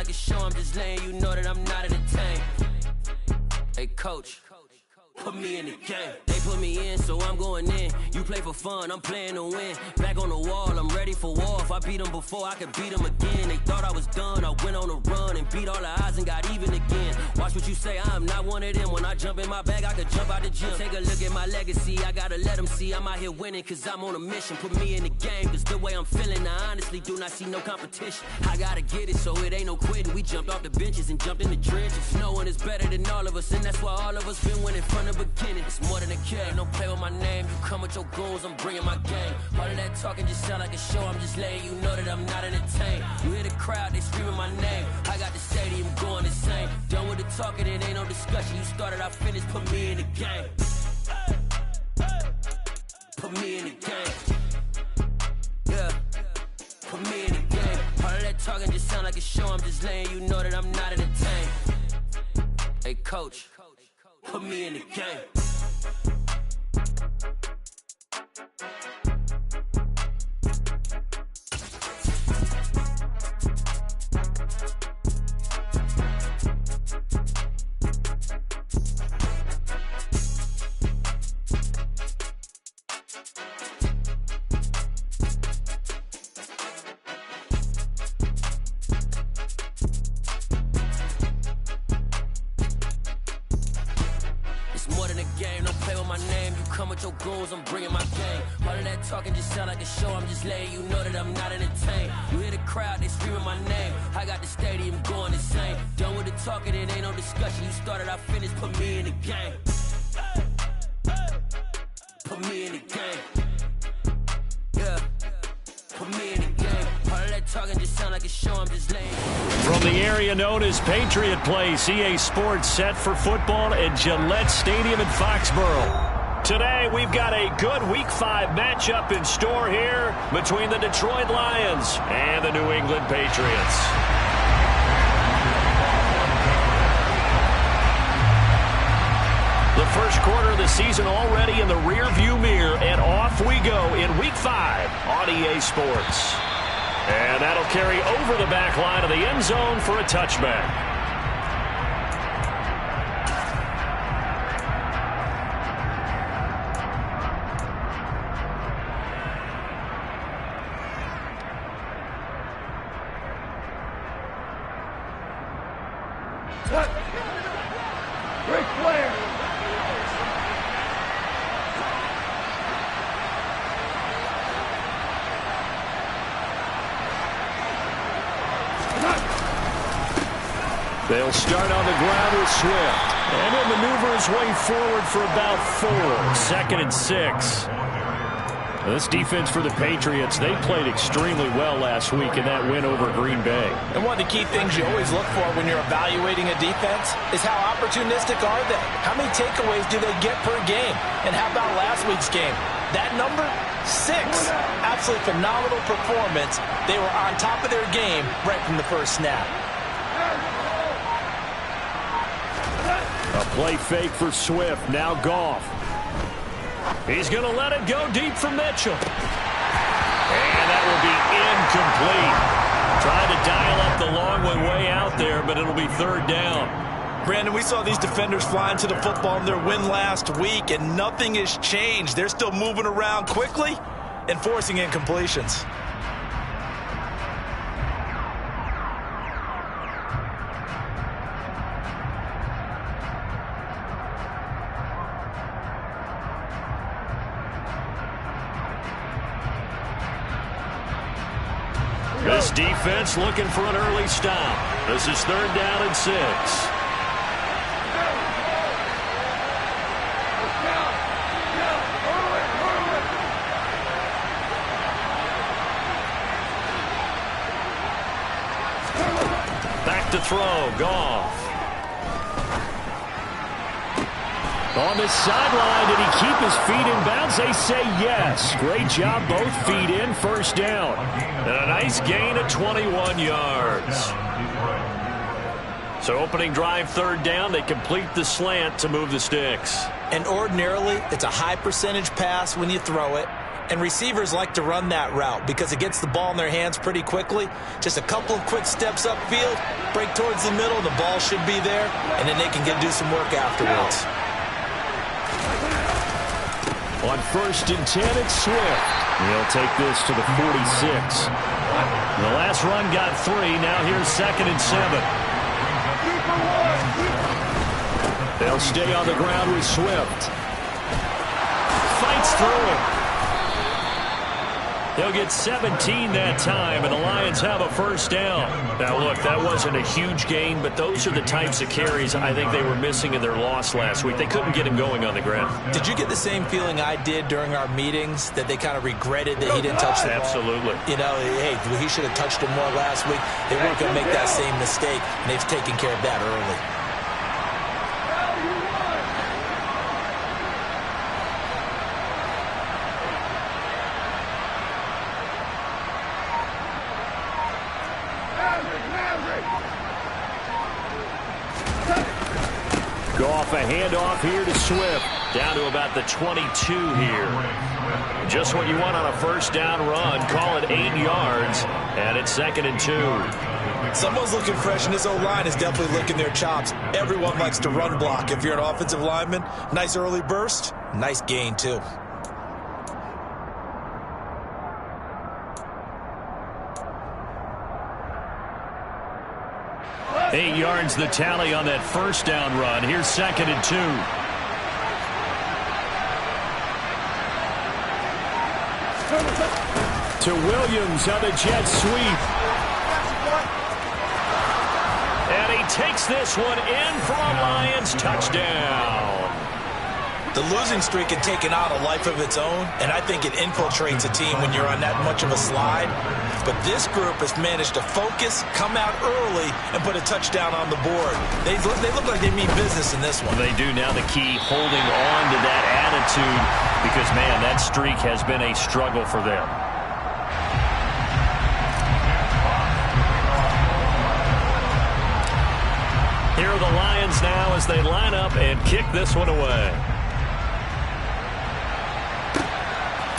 like a show, I'm just letting you know that I'm not entertained. Hey, coach, put me in the game. They put me in, so I'm going in. You play for fun, I'm playing to win. Back on the wall, I'm ready for war. If I beat them before, I could beat them again. They thought I was done, I went on a run and beat all the odds and got even again. Watch what you say, I'm not one of them. When I jump in my bag, I could jump out the gym. Take a look at my legacy, I gotta let them see I'm out here winning, cause I'm on a mission. Put me in the game, cause the way I'm feeling, I honestly do not see no competition. I gotta get it, so it ain't no quitting. We jumped off the benches and jumped in the trenches. No one is better than all of us, and that's why all of us been winning from the beginning. It's more than a game, don't play with my name. You come with your goons, I'm bringing my game. All of that talking just sound like a show, I'm just letting you know that I'm not entertained. You hear the crowd, they screaming my name. I got the stadium going insane. Done with the talking, it ain't no discussion. You started, I finished, put me in the game. Put me in the game. Yeah, put me in the game. All of that talking just sound like a show, I'm just letting you know that I'm not entertained. Hey, coach, put me in the game. Your goals, I'm bringing my game. All of that talking just sound like a show, I'm just letting you know that I'm not entertained. You hear the crowd, they screaming my name. I got the stadium going insane. Done with the talking, it ain't no discussion. You started, I finished, put me in the game. Put me in the game. Yeah, put me in the game. All of that talking just sound like a show, I'm just letting you. From the area known as Patriot Place, EA Sports set for football at Gillette Stadium in Foxborough. Today, we've got a good Week 5 matchup in store here between the Detroit Lions and the New England Patriots. The first quarter of the season already in the rear-view mirror, and off we go in Week 5 on EA Sports. And that'll carry over the back line of the end zone for a touchback. Great player. They'll start on the ground with Swift. And he'll maneuver his way forward for about 4. 2nd and 6. This defense for the Patriots, they played extremely well last week in that win over Green Bay. And one of the key things you always look for when you're evaluating a defense is how opportunistic are they? How many takeaways do they get per game? And how about last week's game? That number, 6. Absolutely phenomenal performance. They were on top of their game right from the first snap. A play fake for Swift. Now Goff. He's going to let it go deep for Mitchell. And that will be incomplete. Trying to dial up the long one way out there, but it'll be 3rd down. Brandon, we saw these defenders flying to the football in their win last week, and nothing has changed. They're still moving around quickly and forcing incompletions. This defense looking for an early stop. This is 3rd down and 6. Back to throw, Goff. On the sideline, did he keep his feet in bounds? They say yes. Great job, both feet in, 1st down. And a nice gain of 21 yards. So opening drive, 3rd down, they complete the slant to move the sticks. And ordinarily, it's a high percentage pass when you throw it. And receivers like to run that route because it gets the ball in their hands pretty quickly. Just a couple of quick steps upfield, break towards the middle, the ball should be there, and then they can do some work afterwards. On 1st and 10, it's Swift. He'll take this to the 46. The last run got 3. Now here's 2nd and 7. They'll stay on the ground with Swift. Fights through it. He'll get 17 that time, and the Lions have a 1st down. Now, look, that wasn't a huge gain, but those are the types of carries I think they were missing in their loss last week. They couldn't get him going on the ground. Did you get the same feeling I did during our meetings, that they kind of regretted that he didn't touch the ball? Absolutely. You know, hey, he should have touched him more last week. They weren't going to make that same mistake, and they've taken care of that early. Goff, a handoff here to Swift. Down to about the 22 here. Just what you want on a 1st down run. Call it 8 yards, and it's 2nd and 2. Someone's looking fresh, and his O-line is definitely licking their chops. Everyone likes to run block. If you're an offensive lineman, nice early burst, nice gain, too. Eight yards the tally on that 1st down run. Here's 2nd and 2. To Williams on the jet sweep. And he takes this one in for a Lions touchdown. The losing streak had taken on a life of its own, and I think it infiltrates a team when you're on that much of a slide. But this group has managed to focus, come out early, and put a touchdown on the board. They look like they mean business in this one. They do. Now the key, holding on to that attitude, because, man, that streak has been a struggle for them. Here are the Lions now as they line up and kick this one away.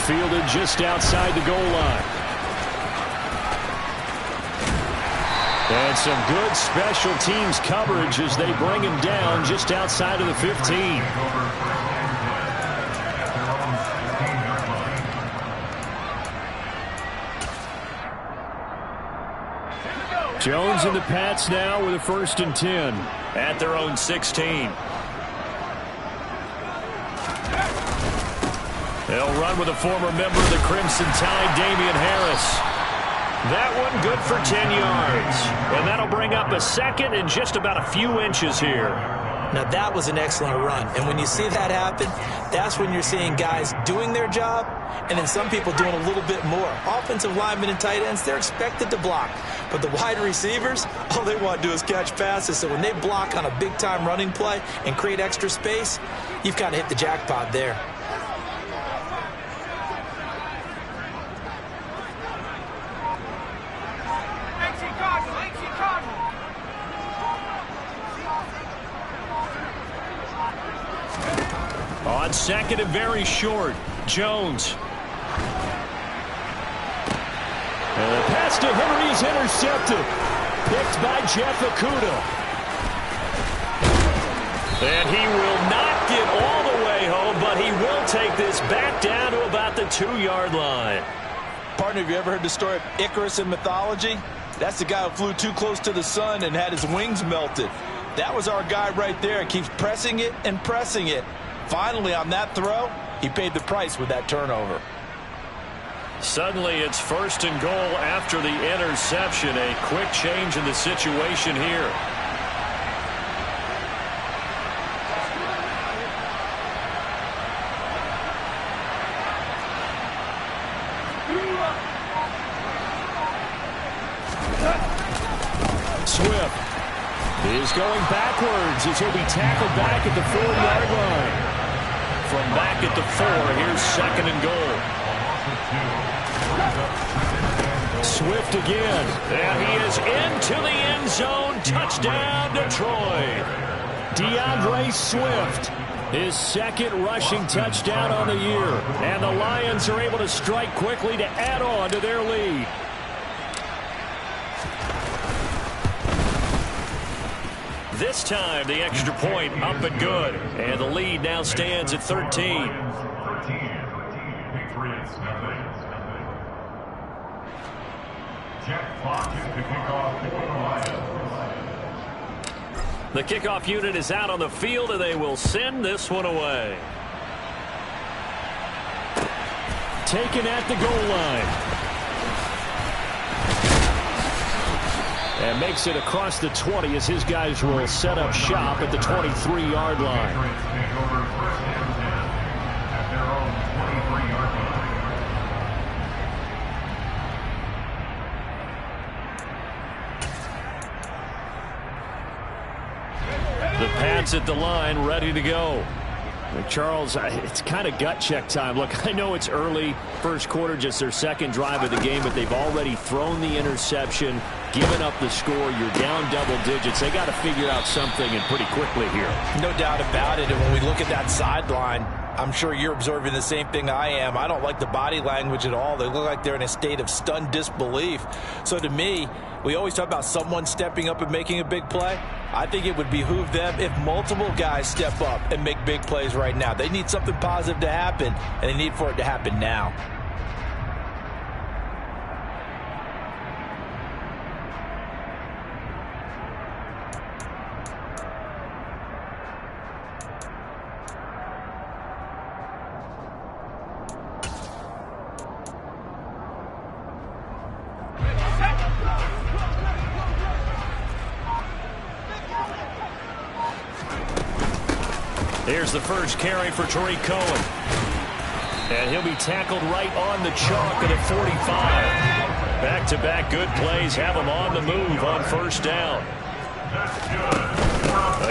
Fielded just outside the goal line. And some good special teams coverage as they bring him down just outside of the 15. Jones and the Pats now with a 1st and 10 at their own 16. They'll run with a former member of the Crimson Tide, Damian Harris. That one good for 10 yards. And that'll bring up a 2nd and just about a few inches here. Now, that was an excellent run. And when you see that happen, that's when you're seeing guys doing their job and then some people doing a little bit more. Offensive linemen and tight ends, they're expected to block. But the wide receivers, all they want to do is catch passes. So when they block on a big-time running play and create extra space, you've kind of hit the jackpot there. On 2nd and very short, Jones. And the pass to Henry is intercepted. Picked by Jeff Okudah. And he will not get all the way home, but he will take this back down to about the 2-yard line. Partner, have you ever heard the story of Icarus in mythology? That's the guy who flew too close to the sun and had his wings melted. That was our guy right there. He keeps pressing it and pressing it. Finally, on that throw, he paid the price with that turnover. Suddenly, it's 1st and goal after the interception. A quick change in the situation here. Swift is going backwards as he'll be tackled back at the 4-yard line. From back at the 4, here's 2nd and goal. Swift again. And he is into the end zone. Touchdown, Detroit. DeAndre Swift His second rushing touchdown on the year. And the Lions are able to strike quickly to add on to their lead. This time, the extra point up and good. And the lead now stands at 13. The kickoff unit is out on the field, and they will send this one away. Taken at the goal line. And makes it across the 20 as his guys will set up shop at the 23-yard line. The Pats at the line, ready to go. Charles, it's kind of gut check time. Look, I know it's early, first quarter, just their second drive of the game, but they've already thrown the interception, given up the score. You're down double digits. They got to figure out something, and pretty quickly here. No doubt about it. And when we look at that sideline, I'm sure you're observing the same thing I am. I don't like the body language at all. They look like they're in a state of stunned disbelief. So to me, we always talk about someone stepping up and making a big play. I think it would behoove them if multiple guys step up and make big plays right now. They need something positive to happen, and they need for it to happen now. Here's the first carry for Tariq Cohen. And he'll be tackled right on the chalk at a 45. Back-to-back good plays have him on the move on first down.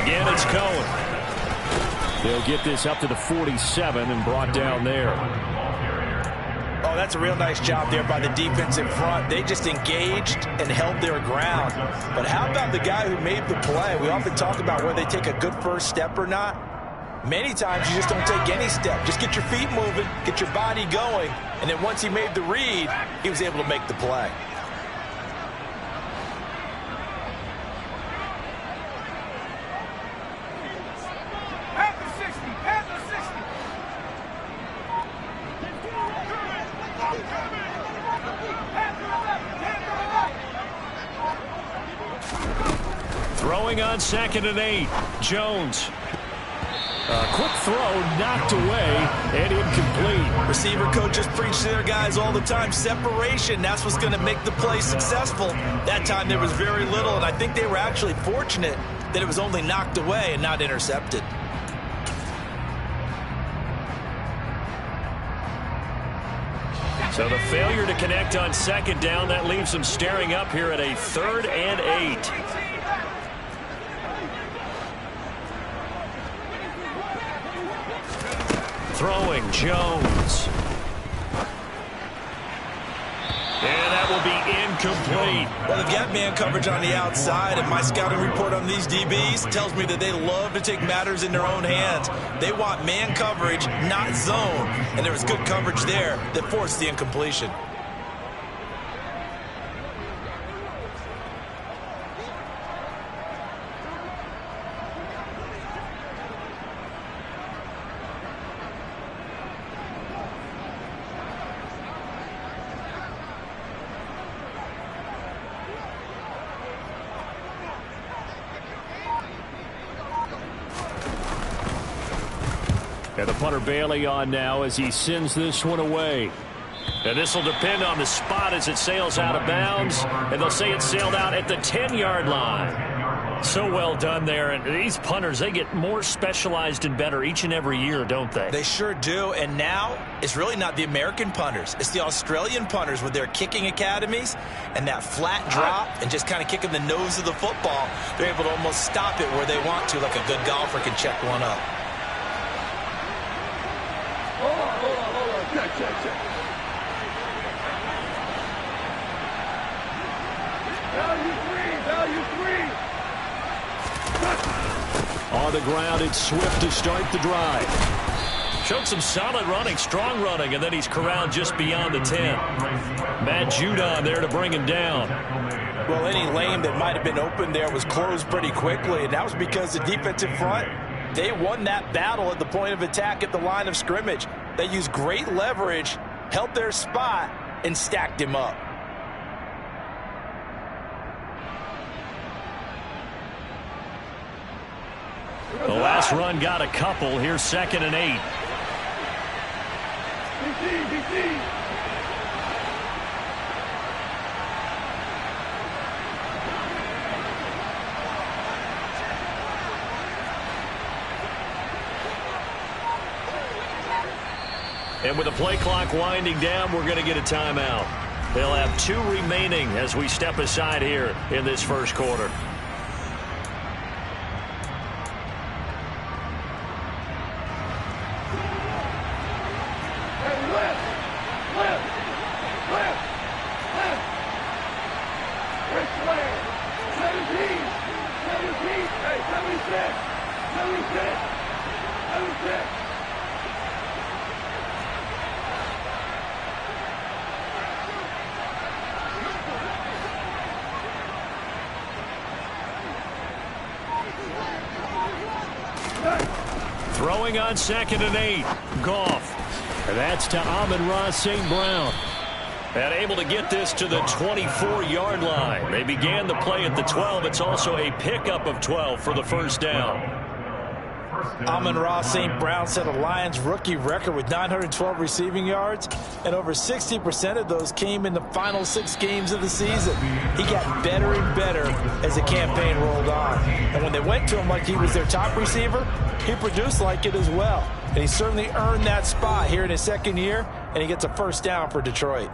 Again, it's Cohen. They'll get this up to the 47 and brought down there. Oh, that's a real nice job there by the defense in front. They just engaged and held their ground. But how about the guy who made the play? We often talk about whether they take a good first step or not. Many times you just don't take any step. Just get your feet moving, get your body going, and then once he made the read, he was able to make the play. Throwing on 2nd and 8, Jones. Quick throw, knocked away, and incomplete. Receiver coaches preach to their guys all the time. Separation, that's what's going to make the play successful. That time there was very little, and I think they were actually fortunate that it was only knocked away and not intercepted. So the failure to connect on 2nd down, that leaves them staring up here at a 3rd and 8. Throwing, Jones. And that will be incomplete. Well, they've got man coverage on the outside, and my scouting report on these DBs tells me that they love to take matters in their own hands. They want man coverage, not zone. And there was good coverage there that forced the incompletion. And the punter Bailey on now as he sends this one away. And this will depend on the spot as it sails out of bounds. And they'll say it sailed out at the 10-yard line. So well done there. And these punters, they get more specialized and better each and every year, don't they? They sure do. And now it's really not the American punters. It's the Australian punters with their kicking academies and that flat drop and just kind of kicking the nose of the football. They're able to almost stop it where they want to, like a good golfer can check one up. Check. Value three. On the ground, it's Swift to start the drive. Showed some solid running, strong running, and then he's corralled just beyond the 10. Matt Judon there to bring him down. Well, any lane that might have been open there was closed pretty quickly, and that was because the defensive front, they won that battle at the point of attack at the line of scrimmage. They used great leverage, held their spot, and stacked him up. The last run got a couple. Here's 2nd and 8. And with the play clock winding down, we're going to get a timeout. They'll have 2 remaining as we step aside here in this first quarter. Throwing on 2nd and 8. Goff. And that's to Amon-Ra St. Brown. And able to get this to the 24-yard line. They began the play at the 12. It's also a pickup of 12 for the first down. Amon-Ra St. Brown set a Lions rookie record with 912 receiving yards, and over 60% of those came in the final 6 games of the season. He got better and better as the campaign rolled on. And when they went to him like he was their top receiver, he produced like it as well. And he certainly earned that spot here in his 2nd year, and he gets a first down for Detroit.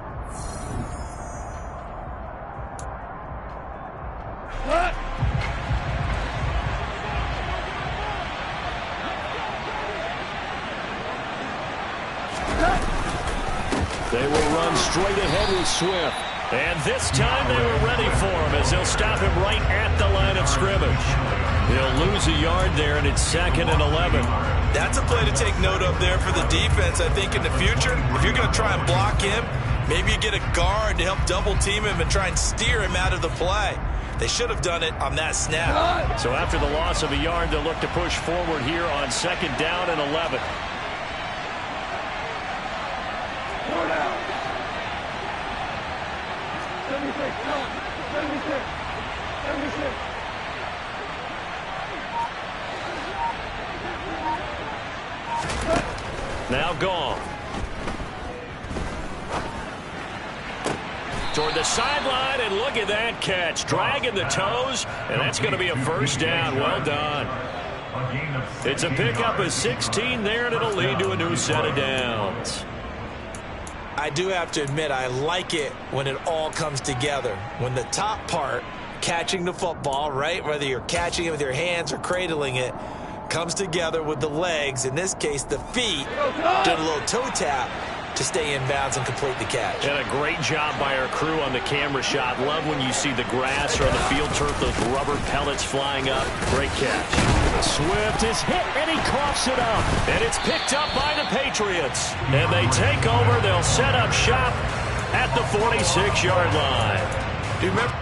They will run straight ahead with Swift. And this time they were ready for him as they'll stop him right at the line of scrimmage. He'll lose a yard there, and it's 2nd and 11. That's a play to take note of there for the defense. I think in the future, if you're going to try and block him, maybe you get a guard to help double team him and try and steer him out of the play. They should have done it on that snap. So after the loss of a yard, they'll look to push forward here on 2nd down and 11. Now Goff. Toward the sideline, and look at that catch. Dragging the toes, and that's going to be a first down. Well done. It's a pickup of 16 there, and it'll lead to a new set of downs. I do have to admit, I like it when it all comes together. When the top part, catching the football, right, whether you're catching it with your hands or cradling it, comes together with the legs, in this case the feet, doing a little toe tap to stay in bounds and complete the catch. And a great job by our crew on the camera shot. Love when you see the grass or on the field turf, those rubber pellets flying up. Great catch. Swift is hit, and he coughs it up. And it's picked up by the Patriots. And they take over. They'll set up shop at the 46-yard line. Do you remember?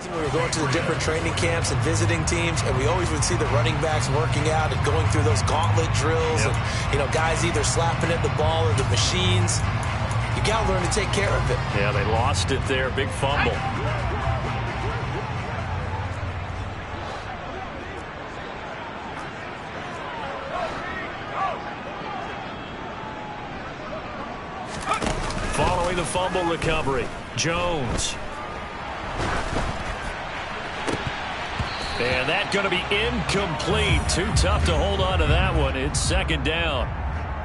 often we were going to the different training camps and visiting teams, and we always would see the running backs working out and going through those gauntlet drills. Yep. And, guys either slapping at the ball or the machines. You got to learn to take care of it. Yeah, they lost it there. Big fumble. Following the fumble recovery, Jones. And that's going to be incomplete. Too tough to hold on to that one. It's second down.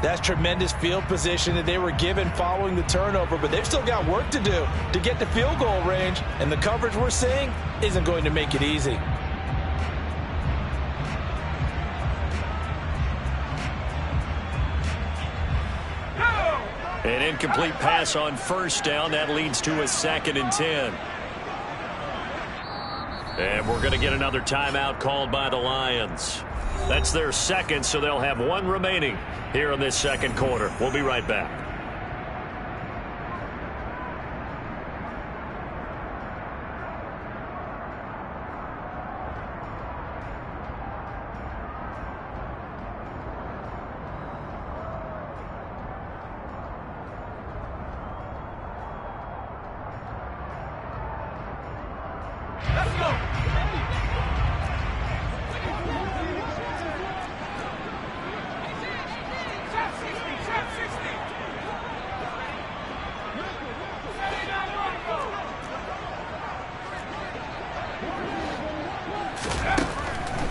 That's tremendous field position that they were given following the turnover, but they've still got work to do to get to field goal range, and the coverage we're seeing isn't going to make it easy. An incomplete pass on first down. That leads to a 2nd and 10. And we're going to get another timeout called by the Lions. That's their second, so they'll have one remaining here in this second quarter. We'll be right back.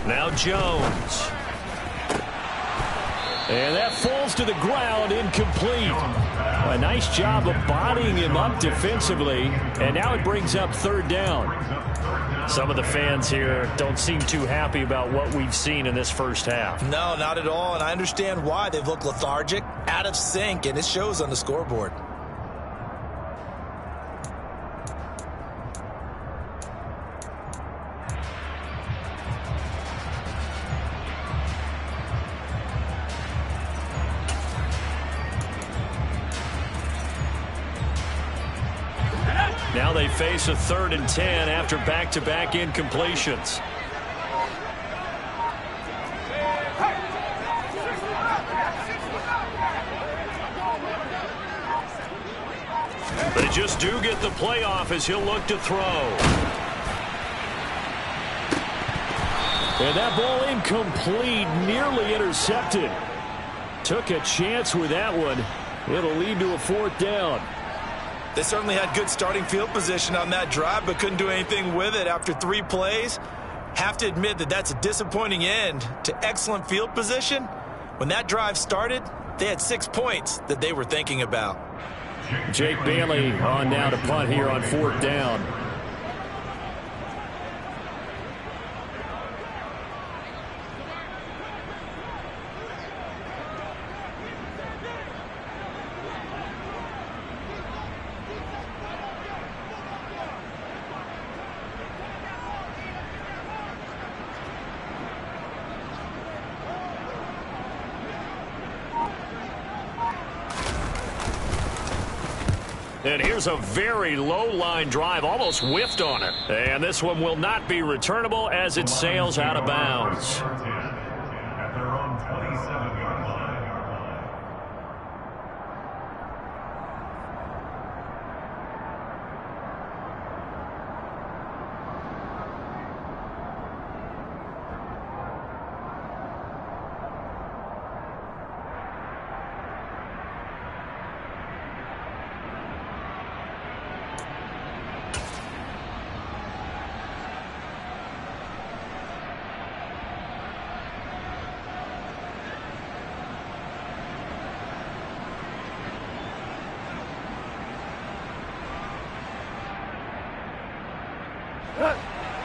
Now Jones. And that falls to the ground, incomplete. A nice job of bodying him up defensively, and now it brings up third down. Some of the fans here don't seem too happy about what we've seen in this first half. No, not at all, and I understand why. They've looked lethargic, out of sync, and it shows on the scoreboard. Now they face a 3rd and 10 after back-to-back incompletions. They just do get the playoff as he'll look to throw. And that ball incomplete, nearly intercepted. Took a chance with that one. It'll lead to a 4th down. They certainly had good starting field position on that drive, but couldn't do anything with it after 3 plays. Have to admit that that's a disappointing end to excellent field position. When that drive started, they had 6 points that they were thinking about. Jake Bailey on now to punt here on 4th down. And here's a very low-line drive, almost whiffed on it. And this one will not be returnable as it sails out of bounds. At their own 27-yard line.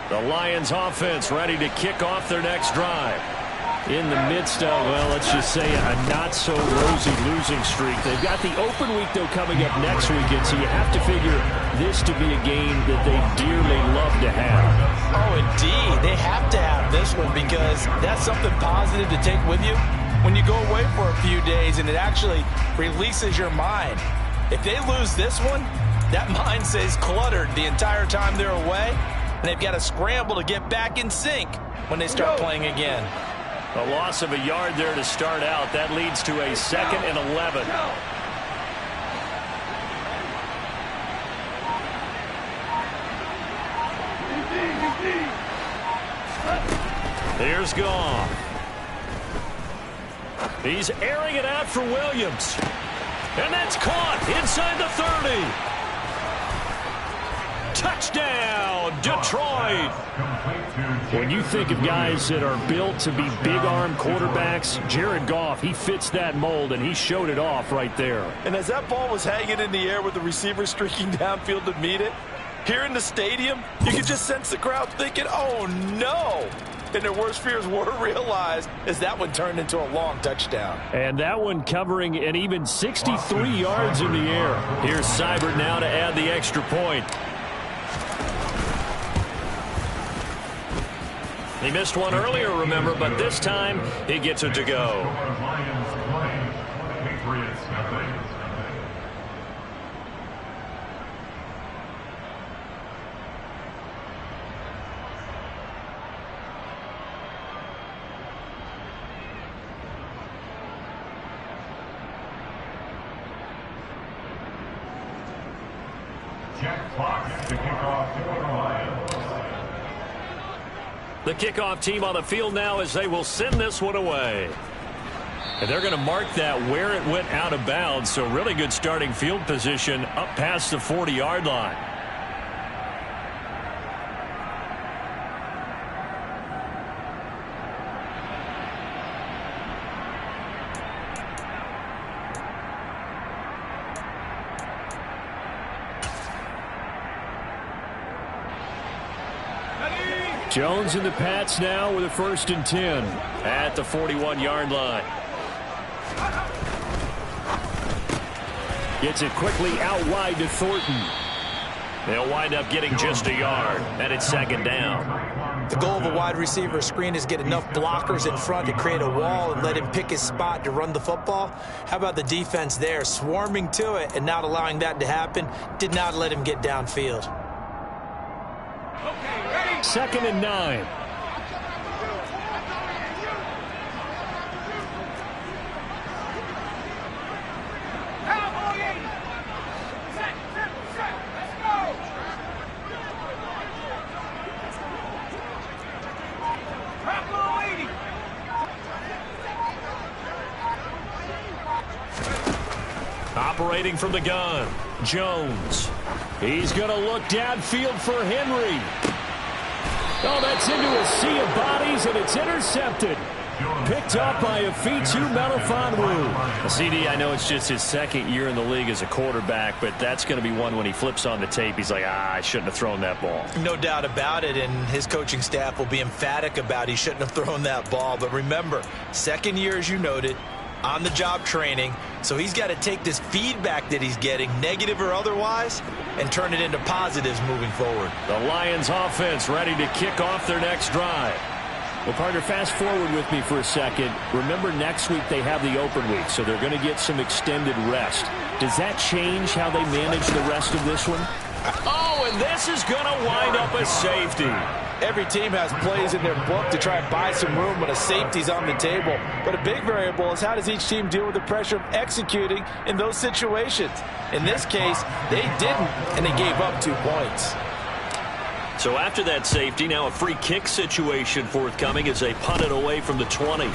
The Lions offense ready to kick off their next drive. In the midst of, well, let's just say a not-so-rosy losing streak. They've got the open week, though, coming up next weekend, so you have to figure this to be a game that they dearly love to have. Oh, indeed. They have to have this one because that's something positive to take with you when you go away for a few days, and it actually releases your mind. If they lose this one, that mind stays cluttered the entire time they're away. and they've got to scramble to get back in sync when they start playing again. A loss of a yard there to start out. That leads to a 2nd and 11. Here's Goff. He's airing it out for Williams. And that's caught inside the 30. Touchdown, Detroit. When you think of guys that are built to be big-arm quarterbacks, Jared Goff, he fits that mold, and he showed it off right there. And as that ball was hanging in the air with the receiver streaking downfield to meet it, here in the stadium, you could just sense the crowd thinking, oh, no. And their worst fears were realized as that one turned into a long touchdown. And that one covering an even 63 yards in the air. Here's Seibert now to add the extra point. He missed one earlier, remember, but this time he gets it to go. The kickoff team on the field now as they will send this one away. And they're going to mark that where it went out of bounds, so really good starting field position up past the 40-yard line. Jones and the Pats now with a 1st and 10 at the 41-yard line. Gets it quickly out wide to Thornton. They'll wind up getting just a yard, and it's 2nd down. The goal of a wide receiver screen is get enough blockers in front to create a wall and let him pick his spot to run the football. How about the defense there, swarming to it and not allowing that to happen? Did not let him get downfield. 2nd and 9. Operating from the gun, Jones. He's going to look downfield for Henry. Oh, that's into a sea of bodies, and it's intercepted. Picked up by Afitu Melifonwu. CD, I know it's just his 2nd year in the league as a quarterback, but that's going to be one when he flips on the tape. He's like, I shouldn't have thrown that ball. No doubt about it, and his coaching staff will be emphatic about he shouldn't have thrown that ball. But remember, 2nd year, as you noted, on-the-job training, so he's got to take this feedback that he's getting, negative or otherwise, and turn it into positives moving forward. The Lions offense ready to kick off their next drive. Well, partner, fast forward with me for a second. Remember, next week they have the open week, so they're going to get some extended rest. Does that change how they manage the rest of this one? Oh, and this is going to wind up a safety. Every team has plays in their book to try and buy some room when a safety's on the table. But a big variable is how does each team deal with the pressure of executing in those situations. In this case, they didn't, and they gave up 2 points. So after that safety, now a free kick situation forthcoming as they punt it away from the 20.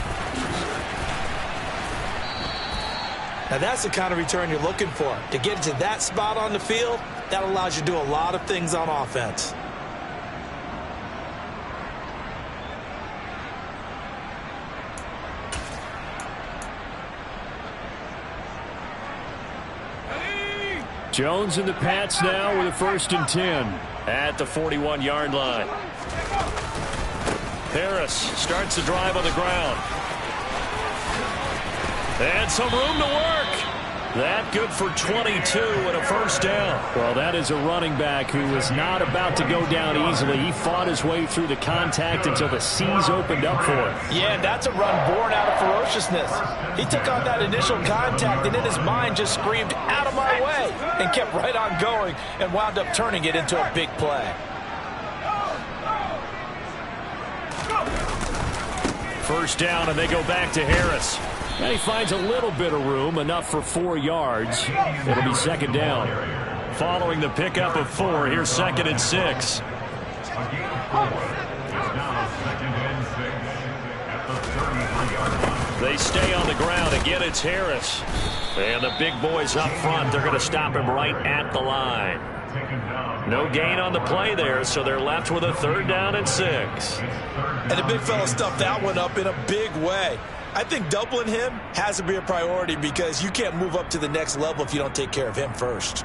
Now that's the kind of return you're looking for. To get to that spot on the field, that allows you to do a lot of things on offense. Jones and the Pats now with a 1st and 10 at the 41-yard line. Harris starts the drive on the ground. And some room to work. That good for 22 and a 1st down. Well, that is a running back who was not about to go down easily. He fought his way through the contact until the seas opened up for him. Yeah, and that's a run born out of ferociousness. He took on that initial contact and in his mind just screamed, out of my way, and kept right on going and wound up turning it into a big play. first down, and they go back to Harris. And he finds a little bit of room, enough for 4 yards. It'll be second down. Following the pickup of 4, here's 2nd and 6. They stay on the ground. Again, it's Harris. And the big boys up front, they're going to stop him right at the line. No gain on the play there, so they're left with a 3rd down and 6. And the big fella stuffed that one up in a big way. I think doubling him has to be a priority because you can't move up to the next level if you don't take care of him first.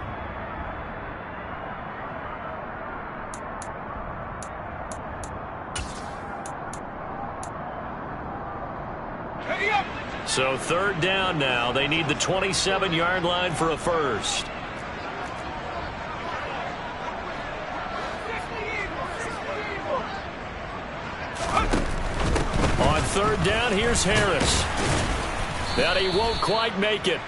So 3rd down now. They need the 27-yard line for a first. On 3rd down, here's Harris. But he won't quite make it.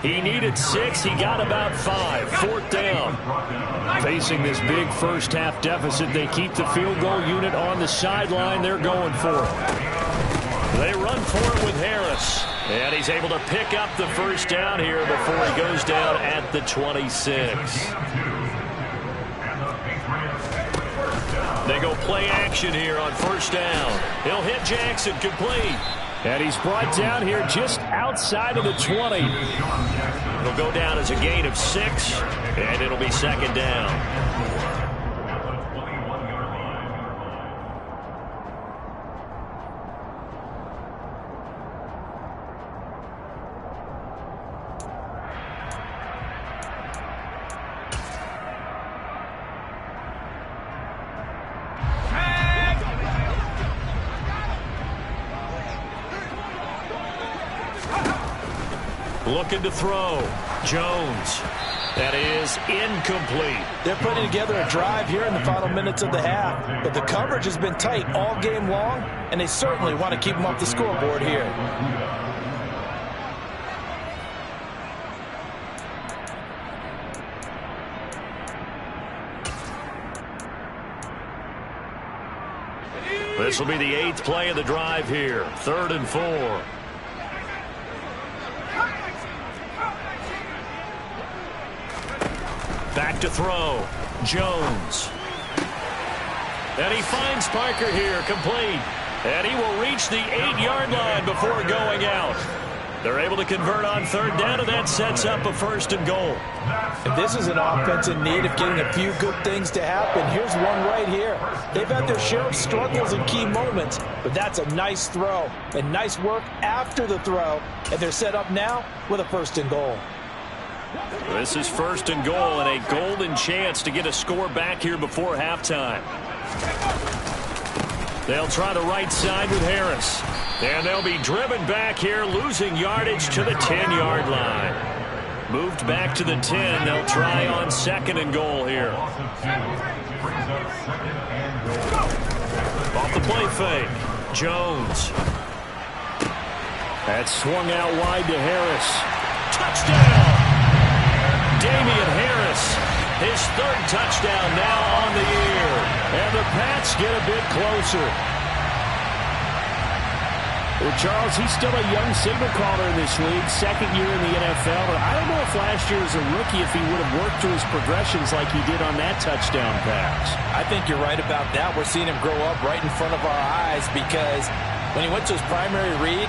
He needed 6. He got about 5. 4th down. Facing this big first-half deficit, they keep the field goal unit on the sideline. They're going for it. They run for it with Harris. And he's able to pick up the first down here before he goes down at the 26. They go play action here on 1st down. He'll hit Jackson, complete. And he's brought down here just outside of the 20. He'll go down as a gain of 6, and it'll be 2nd down. Looking to throw. Jones. That is incomplete. They're putting together a drive here in the final minutes of the half, but the coverage has been tight all game long, and they certainly want to keep them off the scoreboard here. This will be the 8th play of the drive here. 3rd and 4. Back to throw. Jones. And he finds Parker here, complete. And he will reach the 8-yard line before going out. They're able to convert on 3rd down, and that sets up a 1st and goal. If this is an offense in need of getting a few good things to happen, here's one right here. They've had their share of struggles in key moments, but that's a nice throw and nice work after the throw, and they're set up now with a 1st and goal. This is 1st and goal and a golden chance to get a score back here before halftime. They'll try the right side with Harris. And they'll be driven back here, losing yardage to the 10-yard line. Moved back to the 10. They'll try on 2nd and goal here. Off the play fake. Jones. That's swung out wide to Harris. Touchdown! Damian Harris, his 3rd touchdown now on the year. And the Pats get a bit closer. Well, Charles, he's still a young signal caller in this league, 2nd year in the NFL. But I don't know if last year as a rookie, if he would have worked through his progressions like he did on that touchdown pass. I think you're right about that. We're seeing him grow up right in front of our eyes because when he went to his primary read,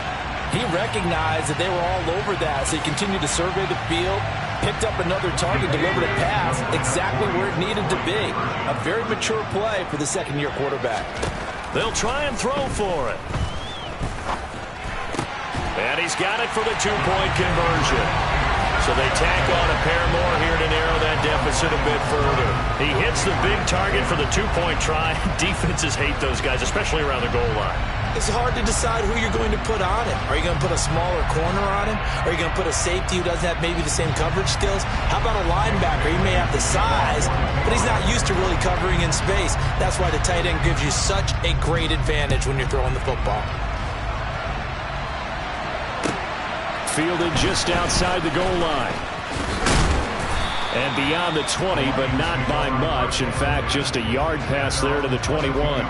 he recognized that they were all over that. So he continued to survey the field, picked up another target, delivered a pass exactly where it needed to be. A very mature play for the 2nd-year quarterback. They'll try and throw for it. And he's got it for the 2-point conversion. So they tack on a pair more here to narrow that deficit a bit further. He hits the big target for the 2-point try. Defenses hate those guys, especially around the goal line. It's hard to decide who you're going to put on him. Are you going to put a smaller corner on him? Are you going to put a safety who doesn't have maybe the same coverage skills? How about a linebacker? He may have the size, but he's not used to really covering in space. That's why the tight end gives you such a great advantage when you're throwing the football. Fielded just outside the goal line. And beyond the 20, but not by much. In fact, just a yard pass there to the 21.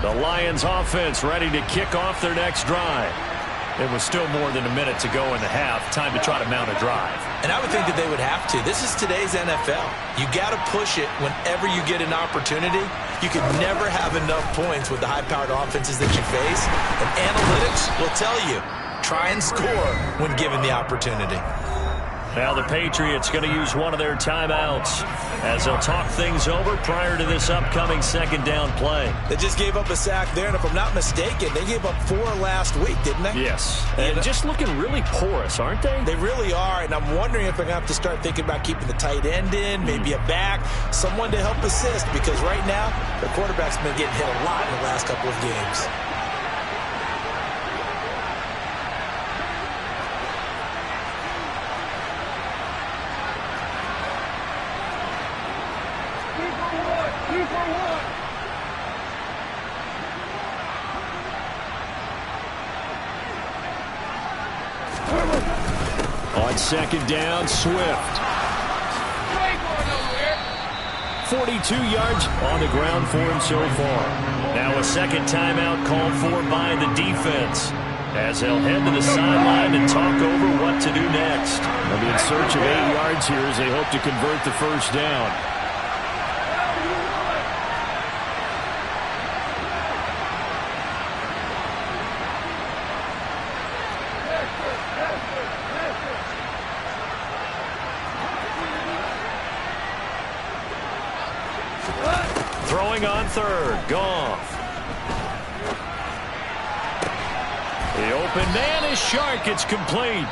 The Lions offense ready to kick off their next drive. It was still more than a minute to go in the half. Time to try to mount a drive. And I would think that they would have to. This is today's NFL. You got to push it whenever you get an opportunity. You can never have enough points with the high-powered offenses that you face. And analytics will tell you, try and score when given the opportunity. Now the Patriots going to use one of their timeouts as they'll talk things over prior to this upcoming second down play. They just gave up a sack there, and if I'm not mistaken, they gave up 4 last week, didn't they? Yes, and just looking really porous, aren't they? They really are, and I'm wondering if they're going to have to start thinking about keeping the tight end in, maybe a back, someone to help assist, because right now, the quarterback's been getting hit a lot in the last couple of games. On second down, Swift. 42 yards on the ground for him so far. Now a second timeout called for by the defense as they'll head to the sideline and talk over what to do next. They'll be in search of 8 yards here as they hope to convert the first down. Throwing on third, Goff. The open man is Shark. It's complete.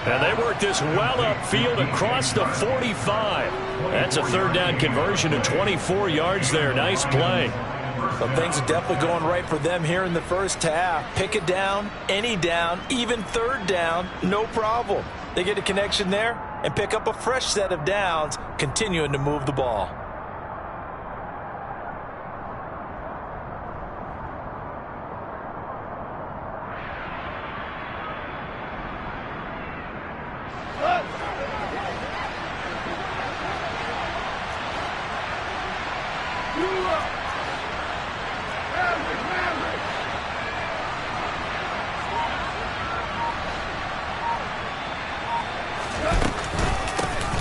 And they work this well upfield across the 45. That's a third down conversion of 24 yards there. Nice play. Well, things are definitely going right for them here in the first half. Pick it down, any down, even third down, no problem. They get a connection there and pick up a fresh set of downs, continuing to move the ball.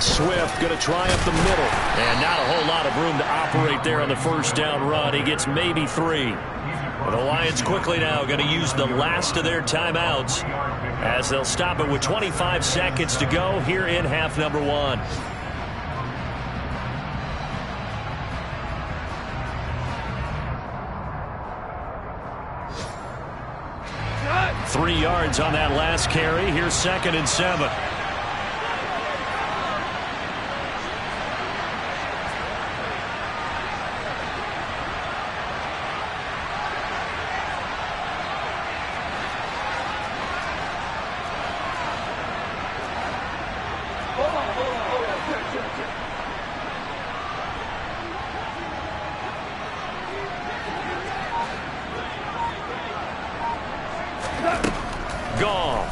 Swift going to try up the middle. And not a whole lot of room to operate there on the first down run. He gets maybe 3. But the Lions quickly now going to use the last of their timeouts as they'll stop it with 25 seconds to go here in half number 1. Cut. 3 yards on that last carry. Here's 2nd and 7. Goff.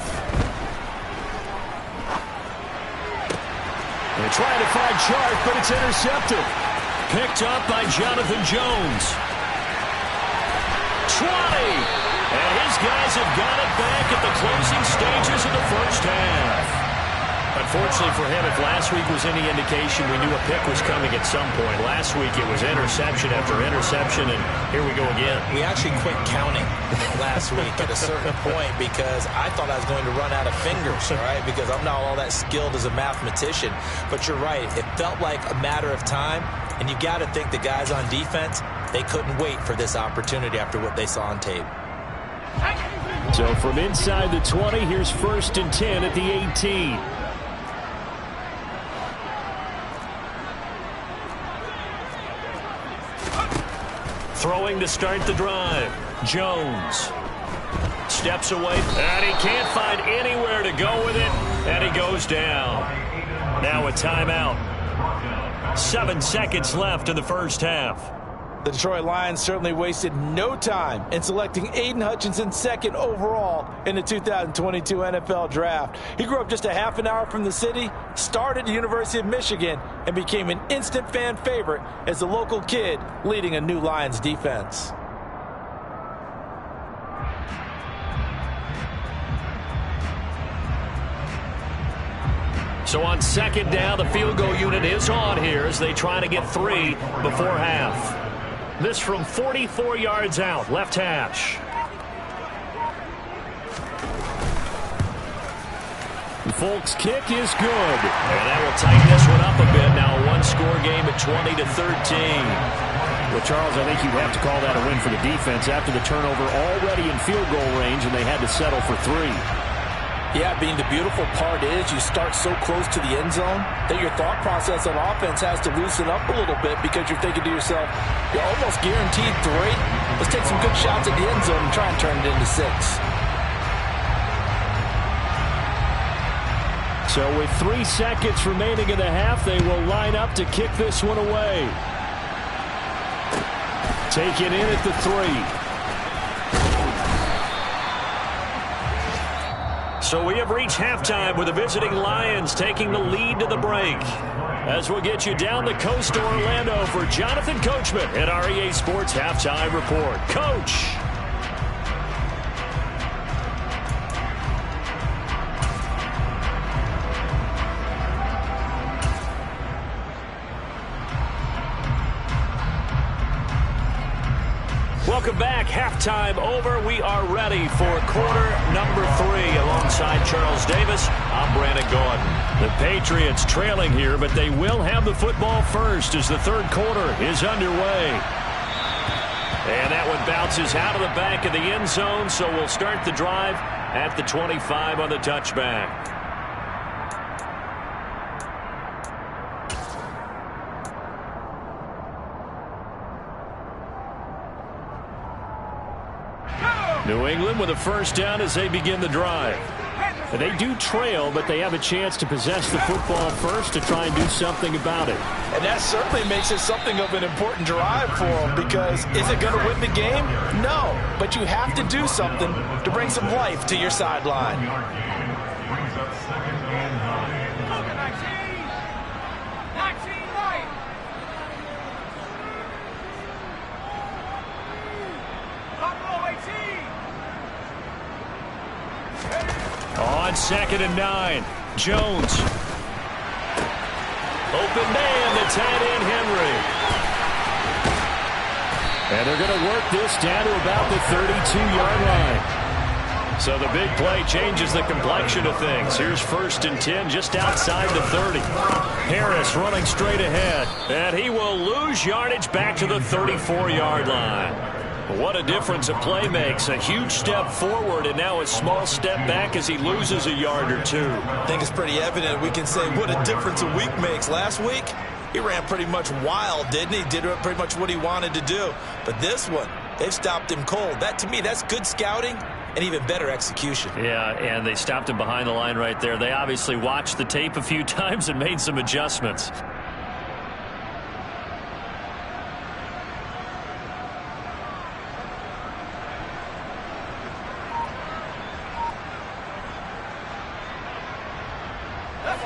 They're trying to find Shark, but it's intercepted. Picked up by Jonathan Jones. 20. And his guys have got it back at the closing stages of the first half. Unfortunately for him, if last week was any indication, we knew a pick was coming at some point. Last week it was interception after interception, and here we go again. We actually quit counting last week at a certain point because I thought I was going to run out of fingers, all right, because I'm not all that skilled as a mathematician. But you're right. It felt like a matter of time, and you got to think the guys on defense, they couldn't wait for this opportunity after what they saw on tape. So from inside the 20, here's 1st and 10 at the 18. Throwing to start the drive. Jones steps away, and he can't find anywhere to go with it, and he goes down. Now a timeout. 7 seconds left in the first half. The Detroit Lions certainly wasted no time in selecting Aiden Hutchinson 2nd overall in the 2022 NFL Draft. He grew up just a half an hour from the city, started at the University of Michigan, and became an instant fan favorite as a local kid leading a new Lions defense. So on second down, the field goal unit is on here as they try to get 3 before half. This from 44 yards out, left hash. Folk's kick is good. And that will tighten this one up a bit. Now a one-score game at 20-13. Well, Charles, I think you'd have to call that a win for the defense after the turnover already in field goal range, and they had to settle for 3. Yeah, Bean, the beautiful part is you start so close to the end zone that your thought process on offense has to loosen up a little bit because you're thinking to yourself, you're almost guaranteed 3. Let's take some good shots at the end zone and try and turn it into 6. So with 3 seconds remaining in the half, they will line up to kick this one away. Take it in at the 3. So we have reached halftime with the visiting Lions taking the lead to the break. As we'll get you down the coast to Orlando for Jonathan Coachman at our EA Sports Halftime Report. Coach! Welcome back. Halftime over. We are ready for quarter number 3. Alongside Charles Davis, I'm Brandon Gordon. The Patriots trailing here, but they will have the football first as the third quarter is underway. And that one bounces out of the back of the end zone, so we'll start the drive at the 25 on the touchback. New England with a first down as they begin the drive. They do trail, but they have a chance to possess the football first to try and do something about it. And that certainly makes it something of an important drive for them because is it going to win the game? No, but you have to do something to bring some life to your sideline. Brings up second and 9. On second and 9, Jones. Open man to tight end Henry. And they're going to work this down to about the 32-yard line. So the big play changes the complexion of things. Here's first and 10 just outside the 30. Harris running straight ahead. And he will lose yardage back to the 34-yard line. What a difference a play makes. A huge step forward and now a small step back as he loses a yard or 2. I think it's pretty evident we can say what a difference a week makes. Last week, he ran pretty much wild, didn't he? Did pretty much what he wanted to do. But this one, they've stopped him cold. That, to me, that's good scouting and even better execution. Yeah, and they stopped him behind the line right there. They obviously watched the tape a few times and made some adjustments.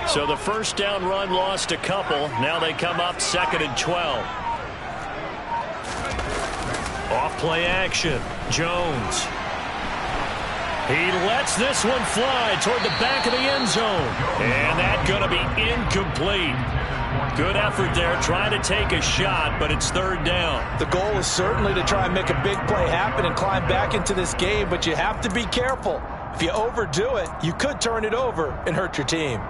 So the first down run lost a couple. Now they come up second and 12. Off play action. Jones. He lets this one fly toward the back of the end zone. And that's going to be incomplete. Good effort there trying to take a shot, but it's third down. The goal is certainly to try and make a big play happen and climb back into this game, but you have to be careful. If you overdo it, you could turn it over and hurt your team.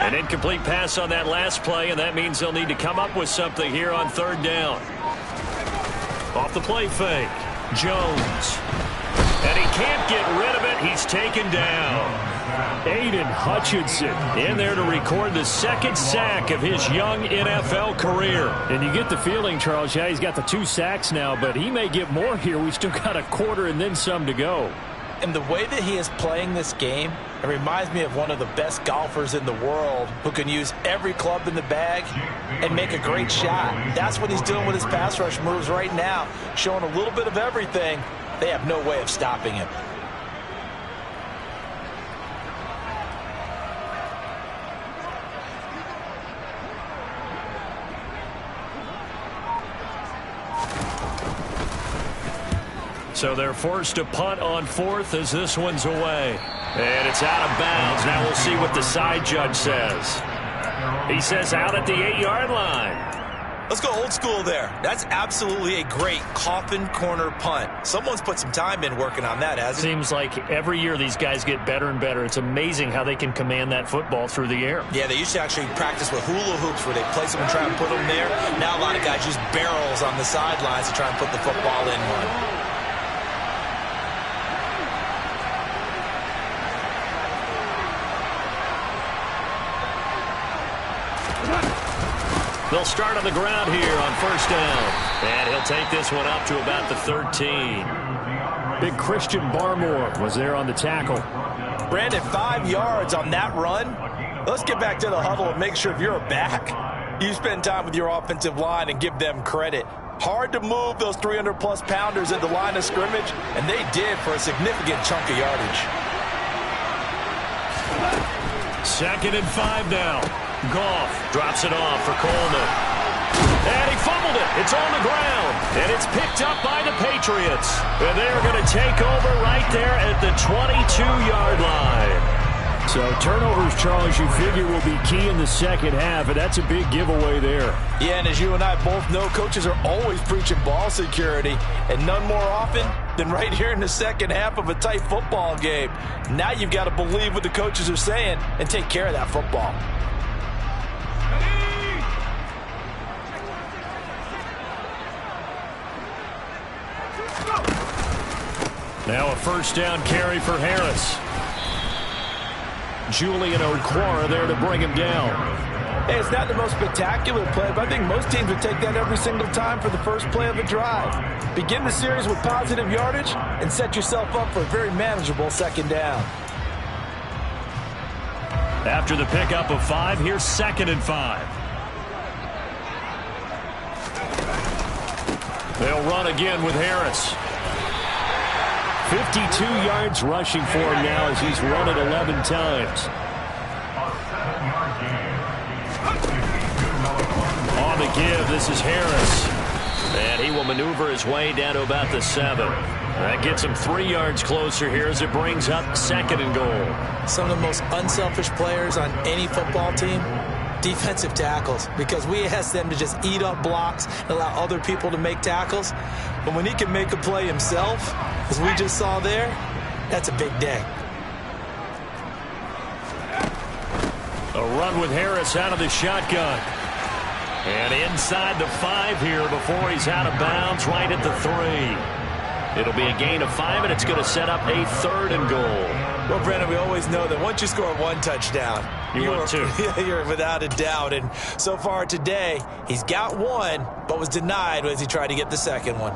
An incomplete pass on that last play, and that means they'll need to come up with something here on third down. Off the play fake, Jones. And he can't get rid of it. He's taken down. Aiden Hutchinson in there to record the second sack of his young NFL career. And you get the feeling, Charles, yeah, he's got the 2 sacks now, but he may get more here. We've still got a quarter and then some to go. And the way that he is playing this game, it reminds me of one of the best golfers in the world who can use every club in the bag and make a great shot. That's what he's doing with his pass rush moves right now, showing a little bit of everything. They have no way of stopping him. So they're forced to punt on fourth as this one's away. And it's out of bounds. Now we'll see what the side judge says. He says out at the 8-yard line. Let's go old school there. That's absolutely a great coffin corner punt. Someone's put some time in working on that, hasn't it? Seems like every year these guys get better and better. It's amazing how they can command that football through the air. Yeah, they used to actually practice with hula hoops where they place them and try and put them there. Now a lot of guys use barrels on the sidelines to try and put the football in one. They'll start on the ground here on first down. And he'll take this one up to about the 13. Big Christian Barmore was there on the tackle. Brandon, 5 yards on that run. Let's get back to the huddle and make sure if you're a back, you spend time with your offensive line and give them credit. Hard to move those 300-plus pounders at the line of scrimmage, and they did for a significant chunk of yardage. 2nd and 5 now. Goff drops it off for Coleman. And he fumbled it. It's on the ground. And it's picked up by the Patriots. And they're going to take over right there at the 22-yard line. So turnovers, Charles, you figure will be key in the second half, and that's a big giveaway there. Yeah, and as you and I both know, coaches are always preaching ball security, and none more often than right here in the second half of a tight football game. Now you've got to believe what the coaches are saying and take care of that football. Now a first down carry for Harris. Julian Okwara there to bring him down. Hey, it's not the most spectacular play, but I think most teams would take that every single time for the first play of a drive. Begin the series with positive yardage and set yourself up for a very manageable second down. After the pickup of 5, here's 2nd and 5. They'll run again with Harris. 52 yards rushing for him now as he's run it 11 times. On the give, this is Harris. And he will maneuver his way down to about the 7. That gets him 3 yards closer here as it brings up 2nd and goal. Some of the most unselfish players on any football team, defensive tackles, because we ask them to just eat up blocks and allow other people to make tackles. But when he can make a play himself, as we just saw there, that's a big day. A run with Harris out of the shotgun. And inside the 5 here before he's out of bounds right at the 3. It'll be a gain of 5, and it's going to set up a 3rd and goal. Well, Brandon, we always know that once you score 1 touchdown, you're without a doubt. And so far today, he's got 1, but was denied as he tried to get the 2nd one.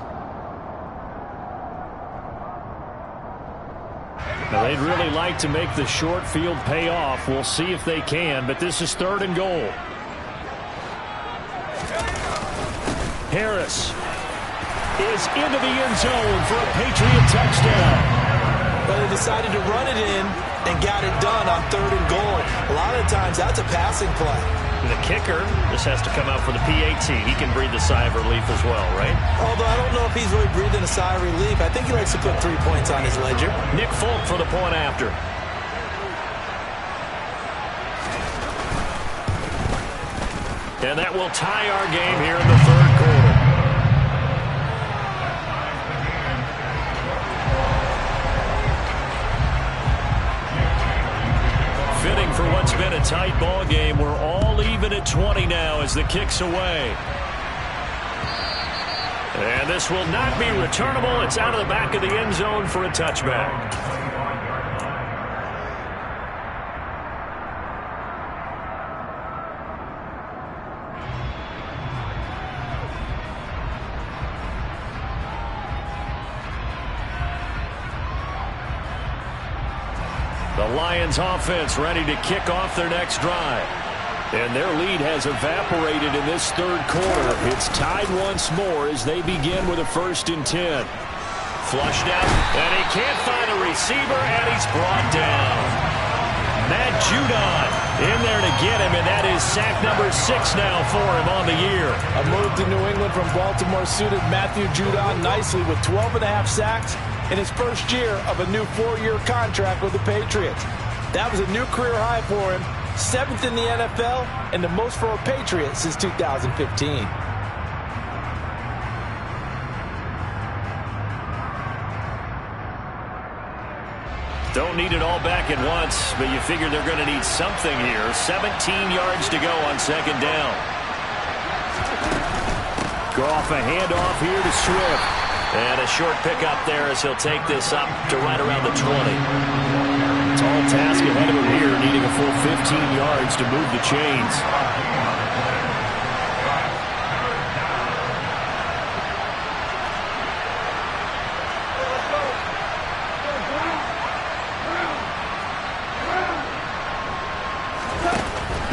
Now, they'd really like to make the short field pay off. We'll see if they can, but this is 3rd and goal. Harris is into the end zone for a Patriot touchdown. But they decided to run it in and got it done on 3rd and goal. A lot of times, that's a passing play. The kicker just has to come out for the PAT. He can breathe a sigh of relief as well, right? Although I don't know if he's really breathing a sigh of relief. I think he likes to put 3 points on his ledger. Nick Folk for the point after. And that will tie our game here in the 3rd quarter. Fitting for what's been a tight ball game. We're all even at 20 now as the kick's away. And this will not be returnable. It's out of the back of the end zone for a touchback. The Lions offense ready to kick off their next drive. And their lead has evaporated in this third quarter. It's tied once more as they begin with a 1st and 10. Flushed out, and he can't find a receiver, and he's brought down. Matt Judon in there to get him, and that is sack number 6 now for him on the year. A move to New England from Baltimore suited Matthew Judon nicely with 12.5 sacks in his first year of a new 4-year contract with the Patriots. That was a new career high for him, 7th in the NFL, and the most for a Patriot since 2015. Don't need it all back at once, but you figure they're going to need something here. 17 yards to go on 2nd down. Goff a handoff here to Swift. And a short pickup there as he'll take this up to right around the 20. Tall task ahead of him here, needing a full 15 yards to move the chains.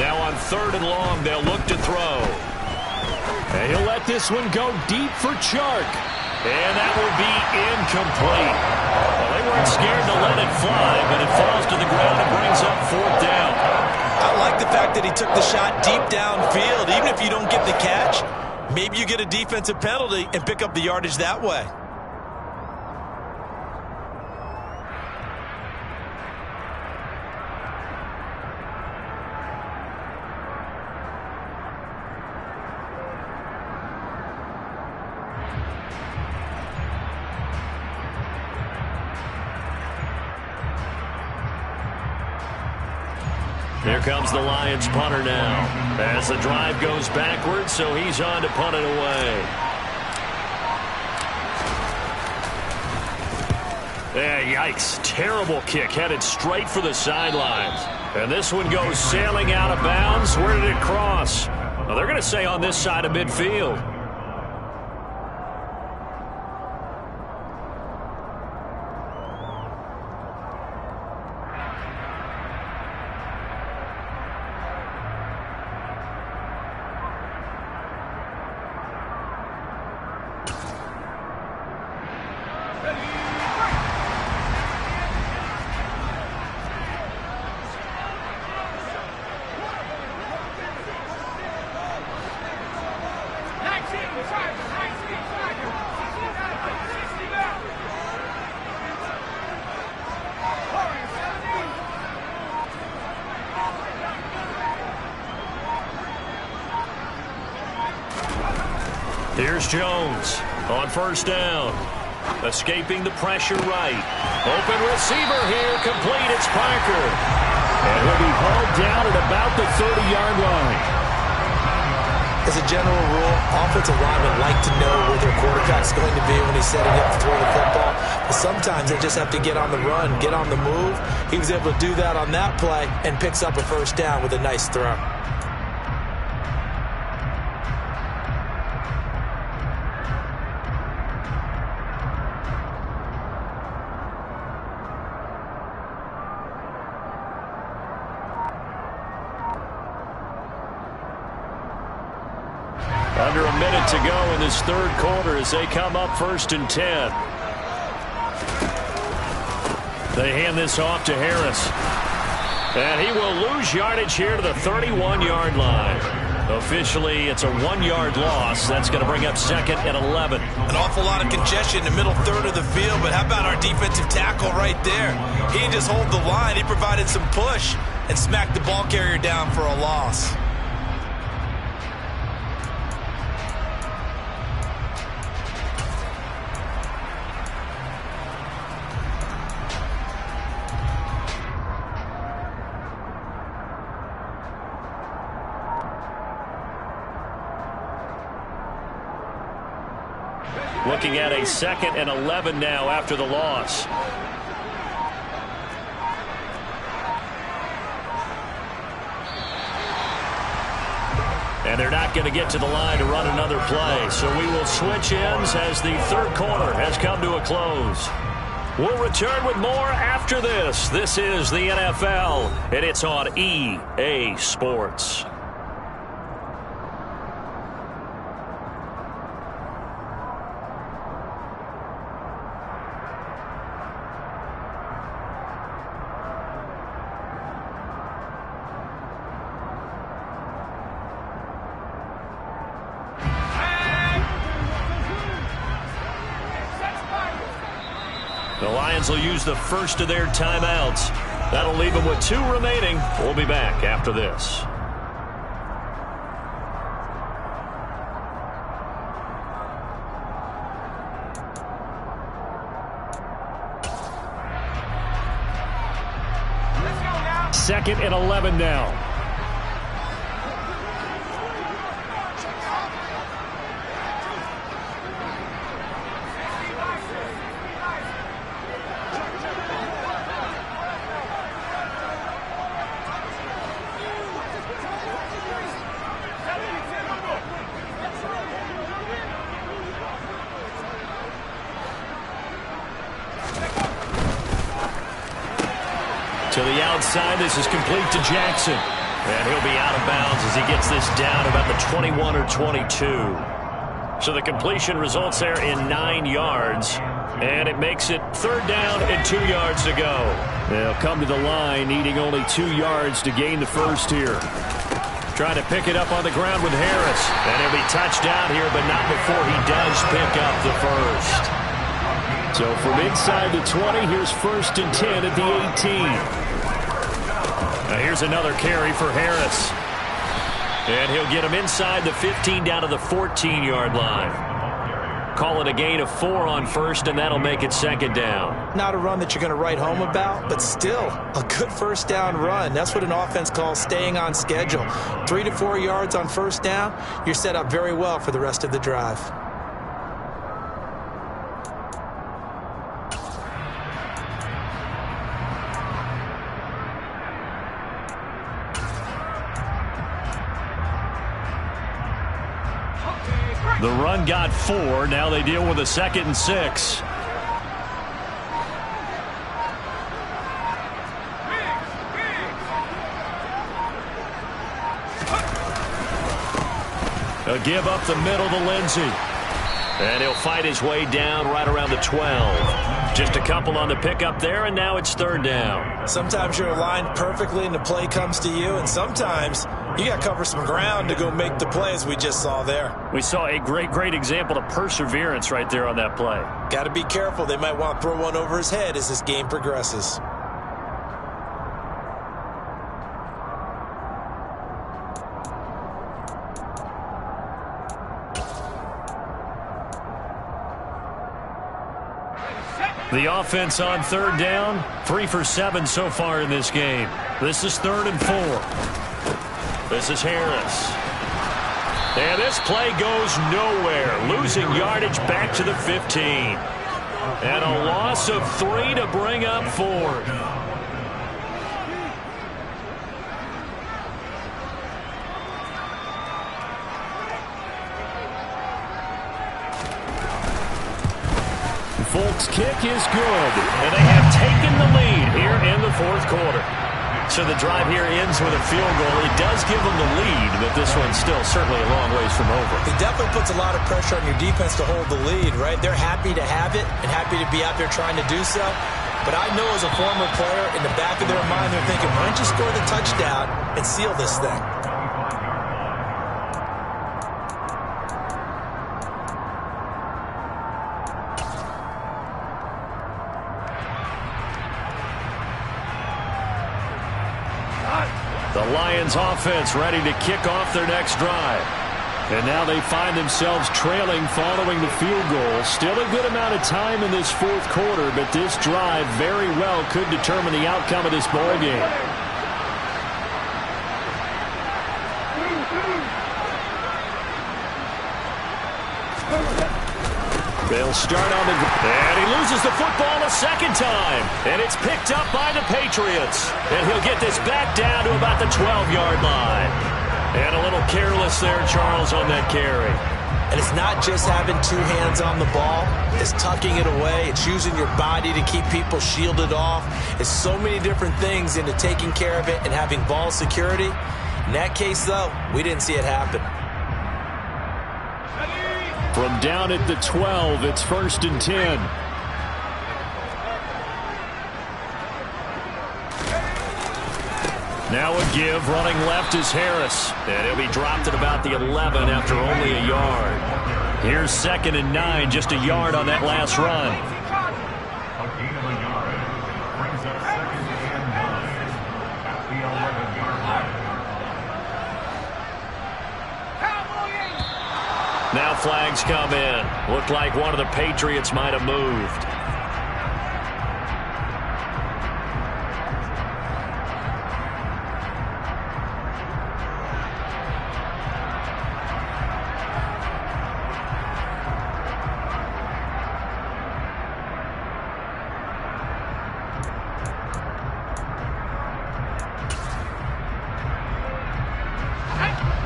Now on 3rd and long, they'll look to throw. And he'll let this one go deep for Chark. And that will be incomplete. Well, they weren't scared to let it fly, but it falls to the ground and brings up 4th down. I like the fact that he took the shot deep downfield. Even if you don't get the catch, maybe you get a defensive penalty and pick up the yardage that way. Here comes the Lions punter now. As the drive goes backwards, so he's on to punt it away. Yikes. Terrible kick headed straight for the sidelines. And this one goes sailing out of bounds. Where did it cross? Well, they're going to say on this side of midfield. Here's Jones on 1st down. Escaping the pressure right. Open receiver here. Complete. It's Parker. And he'll be hauled down at about the 30-yard line. As a general rule, offensive linemen like to know where their quarterback's going to be when he's setting up to throw the football. But sometimes they just have to get on the run, get on the move. He was able to do that on that play and picks up a 1st down with a nice throw. Under a minute to go in this 3rd quarter as they come up 1st and 10. They hand this off to Harris. And he will lose yardage here to the 31-yard line. Officially, it's a 1-yard loss. That's going to bring up 2nd and 11. An awful lot of congestion in the middle 3rd of the field, but how about our defensive tackle right there? He didn't just hold the line. He provided some push and smacked the ball carrier down for a loss. Looking at a 2nd and 11 now after the loss. And they're not going to get to the line to run another play. So we will switch ends as the 3rd quarter has come to a close. We'll return with more after this. This is the NFL, and it's on EA Sports. The Lions will use the first of their timeouts. That'll leave them with 2 remaining. We'll be back after this. Second and 11 now. To the outside, this is complete to Jackson. And he'll be out of bounds as he gets this down about the 21 or 22. So the completion results there in 9 yards. And it makes it 3rd down and 2 yards to go. They'll come to the line, needing only 2 yards to gain the first here. Trying to pick it up on the ground with Harris. And he'll be touched out here, but not before he does pick up the first. So from inside the 20, here's 1st and 10 at the 18. Now here's another carry for Harris. And he'll get him inside the 15 down to the 14-yard line. Call it a gain of 4 on first, and that'll make it 2nd down. Not a run that you're going to write home about, but still a good first down run. That's what an offense calls staying on schedule. 3 to 4 yards on first down, you're set up very well for the rest of the drive. The run got 4. Now they deal with a 2nd and 6. A give up the middle to Lindsey. And he'll fight his way down right around the 12. Just a couple on the pickup there, and now it's 3rd down. Sometimes you're aligned perfectly and the play comes to you, and sometimes you got to cover some ground to go make the play, as we just saw there. We saw a great example of perseverance right there on that play. Got to be careful. They might want to throw one over his head as this game progresses. The offense on 3rd down, 3 for 7 so far in this game. This is 3rd and 4. This is Harris. And this play goes nowhere. Losing yardage back to the 15. And a loss of 3 to bring up 4th. Folk's kick is good. And they have taken the lead here in the 4th quarter. So the drive here ends with a field goal. It does give them the lead, but this one's still certainly a long ways from over. It definitely puts a lot of pressure on your defense to hold the lead, right? They're happy to have it and happy to be out there trying to do so. But I know as a former player, in the back of their mind, they're thinking, why don't you score the touchdown and seal this thing? The Lions offense ready to kick off their next drive. And now they find themselves trailing following the field goal. Still a good amount of time in this 4th quarter, but this drive very well could determine the outcome of this ball game. They'll start on the ground. And he loses the football a 2nd time. And it's picked up by the Patriots. And he'll get this back down to about the 12-yard line. And a little careless there, Charles, on that carry. And it's not just having two hands on the ball. It's tucking it away. It's using your body to keep people shielded off. It's so many different things into taking care of it and having ball security. In that case, though, we didn't see it happen. From down at the 12, it's 1st and 10. Now a give, running left is Harris. And he'll be dropped at about the 11 after only a yard. Here's 2nd and 9, just a yard on that last run. A gain of a yard brings up 2nd and 9 at the 11-yard line. Now flags come in. Looked like one of the Patriots might have moved.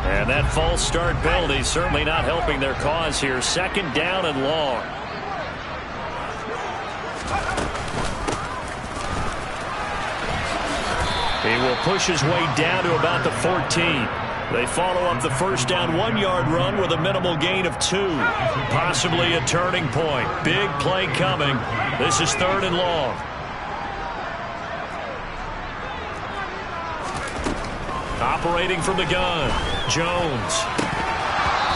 And that false start penalty certainly not helping their cause here. 2nd down and long. He will push his way down to about the 14. They follow up the 1st down 1-yard run with a minimal gain of 2. Possibly a turning point. Big play coming. This is 3rd and long. Operating from the gun, Jones.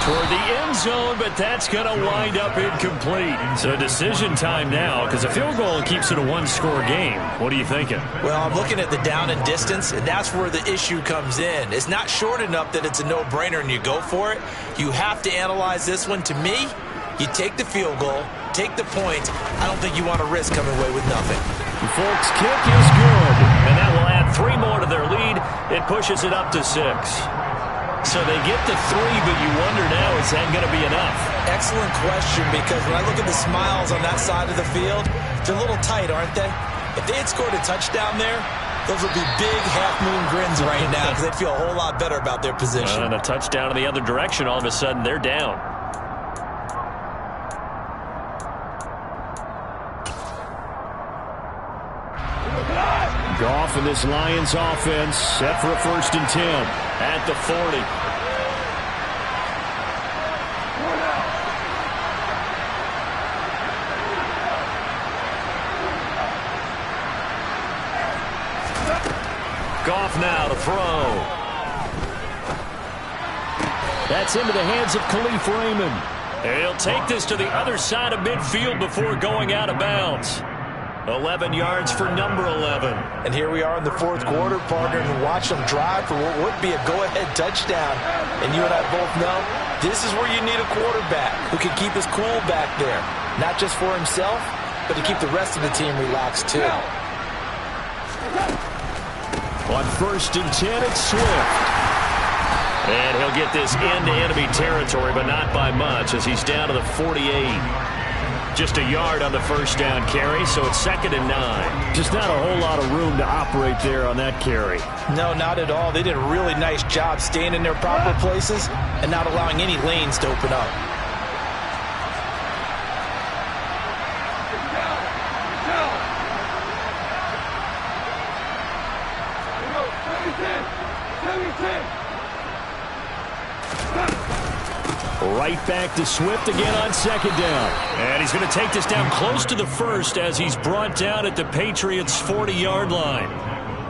Toward the end zone, but that's going to wind up incomplete. So decision time now, because a field goal keeps it a one-score game. What are you thinking? Well, I'm looking at the down and distance, and that's where the issue comes in. It's not short enough that it's a no-brainer and you go for it. You have to analyze this one. To me, you take the field goal, take the points. I don't think you want to risk coming away with nothing. The Folks' kick is good, and that will add 3 more to their lead. It pushes it up to 6. So they get to 3, but you wonder now, is that going to be enough? Excellent question, because when I look at the smiles on that side of the field, they're a little tight, aren't they? If they had scored a touchdown there, those would be big half-moon grins right now, because they'd feel a whole lot better about their position. And a touchdown in the other direction, all of a sudden they're down. Goff and this Lions offense set for a 1st and 10 at the 40. Goff now to throw. That's into the hands of Khalif Raymond. And he'll take this to the other side of midfield before going out of bounds. 11 yards for number 11. And here we are in the 4th quarter, partner, and watch them drive for what would be a go-ahead touchdown. And you and I both know this is where you need a quarterback who can keep his cool back there. Not just for himself, but to keep the rest of the team relaxed too. On 1st and 10, it's Swift. And he'll get this into enemy territory, but not by much as he's down to the 48. Just a yard on the 1st down carry, so it's 2nd and 9. Just not a whole lot of room to operate there on that carry. No, not at all. They did a really nice job staying in their proper places and not allowing any lanes to open up. Right back to Swift again on 2nd down. And he's going to take this down close to the 1st as he's brought down at the Patriots' 40-yard line.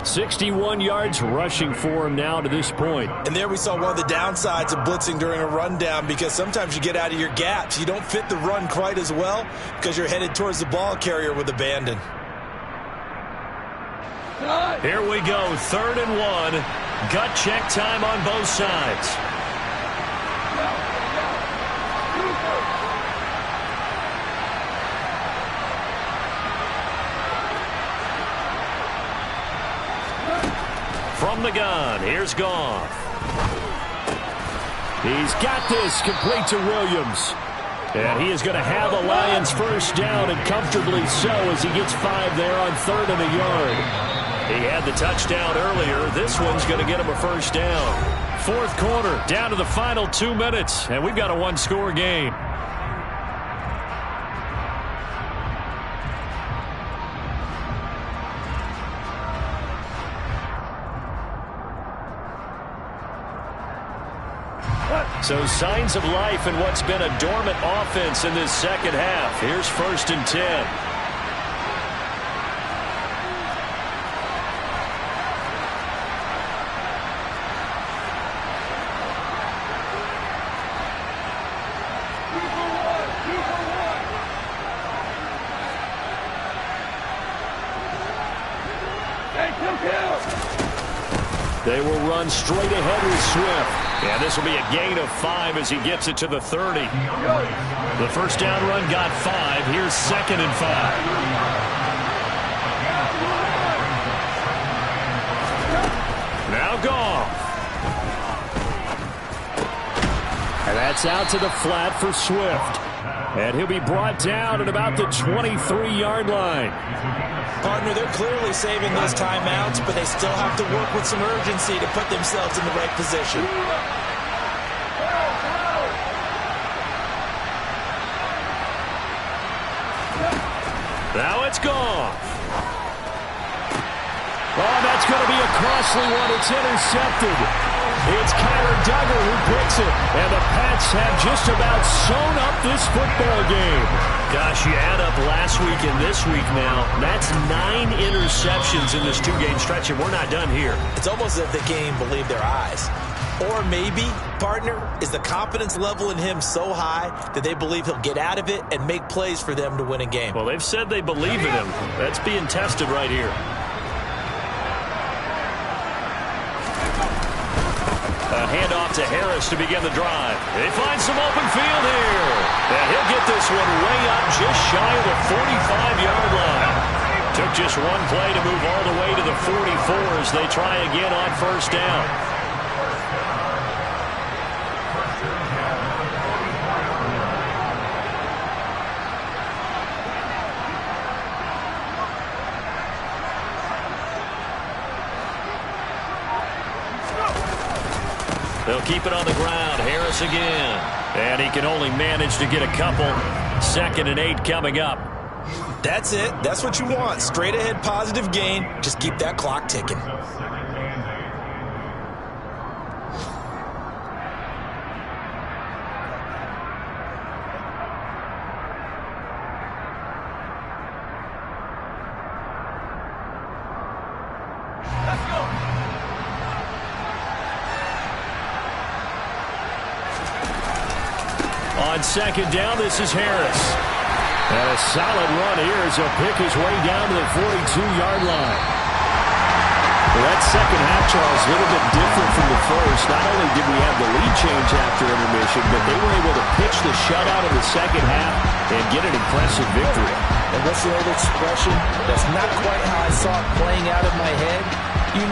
61 yards rushing for him now to this point. And there we saw one of the downsides of blitzing during a rundown, because sometimes you get out of your gaps. You don't fit the run quite as well because you're headed towards the ball carrier with abandon. Here we go, 3rd and 1. Gut check time on both sides. From the gun, here's Goff. He's got this, complete to Williams. And he is going to have a Lions 1st down, and comfortably so, as he gets 5 there on 3rd and a yard. He had the touchdown earlier. This one's going to get him a 1st down. fourth quarter, down to the final 2 minutes, and we've got a one-score game. So signs of life in what's been a dormant offense in this second half. Here's 1st and 10. They will run straight ahead with Swift. And this will be a gain of 5 as he gets it to the 30. The first down run got 5. Here's 2nd and 5. Now Goff. And that's out to the flat for Swift. And he'll be brought down at about the 23-yard line. Partner, they're clearly saving those timeouts, but they still have to work with some urgency to put themselves in the right position. Now it's gone. Oh, that's going to be a costly one. It's intercepted. It's Kyler Duggar who picks it. And the Pats have just about sewn up this football game. Gosh, you add up last week and this week now. That's 9 interceptions in this 2-game stretch, and we're not done here. It's almost as if they can't even believe their eyes. Or maybe, partner, is the confidence level in him so high that they believe he'll get out of it and make plays for them to win a game. Well, they've said they believe in him. That's being tested right here. A handoff to Harris to begin the drive. They find some open field here. And he'll get this one way up just shy of the 45-yard line. Took just one play to move all the way to the 44 as they try again on first down. They'll keep it on the ground. Harris again. And he can only manage to get a couple. 2nd and 8 coming up. That's it. That's what you want. Straight ahead positive gain. Just keep that clock ticking. On 2nd down, this is Harris. And a solid run here as he'll pick his way down to the 42-yard line. Well, that second half, Charles, a little bit different from the first. Not only did we have the lead change after intermission, but they were able to pitch the shutout in the second half and get an impressive victory. And what's the old expression? That's not quite how I saw it playing out in my head. You know